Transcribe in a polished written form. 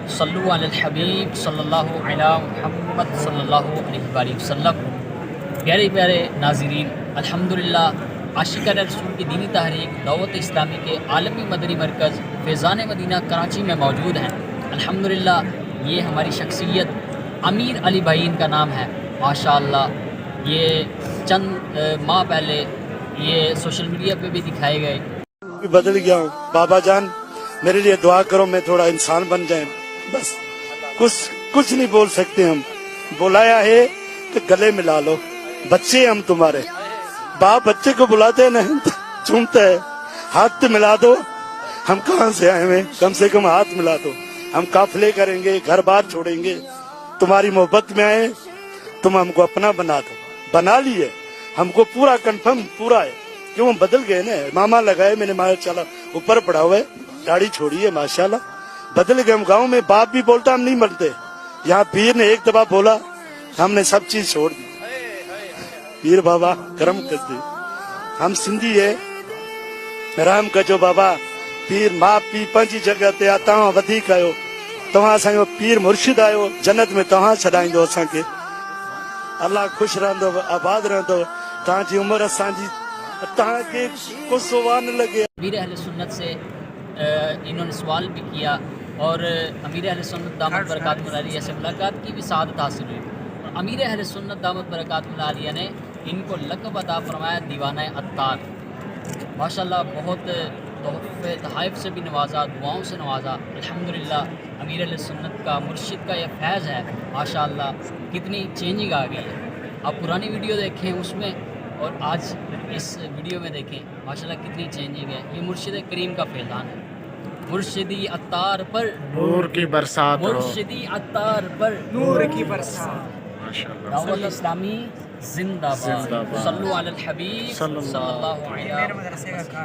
صلو علی الحبیب صلی اللہ علی محمد صلی اللہ علیہ وآلہ وسلم۔ پیارے پیارے ناظرین، الحمدللہ عاشقان رسول کی دینی تحریک دعوت اسلامی کے عالمی مدنی مرکز فیضان مدینہ کراچی میں موجود ہیں۔ الحمدللہ یہ ہماری شخصیت امیر علی بھائی ان کا نام ہے، ماشاءاللہ۔ یہ چند ماہ پہلے یہ سوشل میڈیا پہ بھی دکھائے گئے۔ بدل گیا ہوں بابا جان، میرے لیے دعا کرو میں تھوڑا انسان بن جائیں، بس کچھ نہیں بول سکتے ہم۔ بلایا ہے کہ گلے ملا لو، بچے ہم تمہارے، باپ بچے کو بلاتے ہیں نہیں چومتا ہے، ہاتھ ملا دو۔ ہم کہاں سے آئے ہیں، کم سے کم ہاتھ ملا دو، ہم قافلے کریں گے، گھر بار چھوڑیں گے، تمہاری محبت میں آئے، تم ہم کو اپنا بنا دو۔ بنا لیے ہم کو پورا کنفرم پورا ہے، کیوں ہم بدل گئے نا، ماما لگائے میں نے ماشاءاللہ اوپر پڑا ہوا ہے، داڑھی چھوڑی ہے ماشاءاللہ، بدل گئے ہم۔ گاؤں میں باپ بھی بولتا ہم نہیں ملتے، یہاں پیر نے ایک دفعہ بولا ہم نے سب چیز چھوڑ دی۔ پیر بابا کرم کرتے، ہم سندھی ہے رحم کجو بابا، پیر ماں پی پنجی جگہ تے تواں ودھیک آیو، تواں اساں پیر مرشد آیو، جنت میں تواں چھڈائیندو اساں کے۔ اللہ خوش رہندو، آباد رہندو، تاں جی عمر اساں جی تاں کے کو سوان لگے۔ امیر اہل سنت سے انہوں نے سوال بھی کیا، اور امیر اہل سنت دامت برکاتہ العالیہ سے ملاقات کی بھی سعادت حاصل ہوئی، اور امیر اہل سنت دامت برکاتہ العالیہ نے ان کو لقب عطا فرمایا دیوانہ عطار۔ ماشاءاللہ بہت تحفے تحائف سے بھی نوازا، دعاؤں سے نوازا۔ الحمدللہ امیر اہل سنت کا مرشد کا یہ فیض ہے، ماشاءاللہ کتنی چینجنگ آ گئی ہے۔ آپ پرانی ویڈیو دیکھیں اس میں اور آج اس ویڈیو میں دیکھیں، ماشاءاللہ کتنی چینجنگ ہے۔ یہ مرشد کریم کا فیضان ہے۔ مرشدی عطار پر نور کی برسات ہو، مرشدی عطار پر نور کی برسات۔ ماشاءاللہ۔ دعوت اسلامی زندہ باد۔ زندہ باد۔ صلو علی الحبیب صلی اللہ صلی اللہ علیہ میرے مدرسے کا کارڈ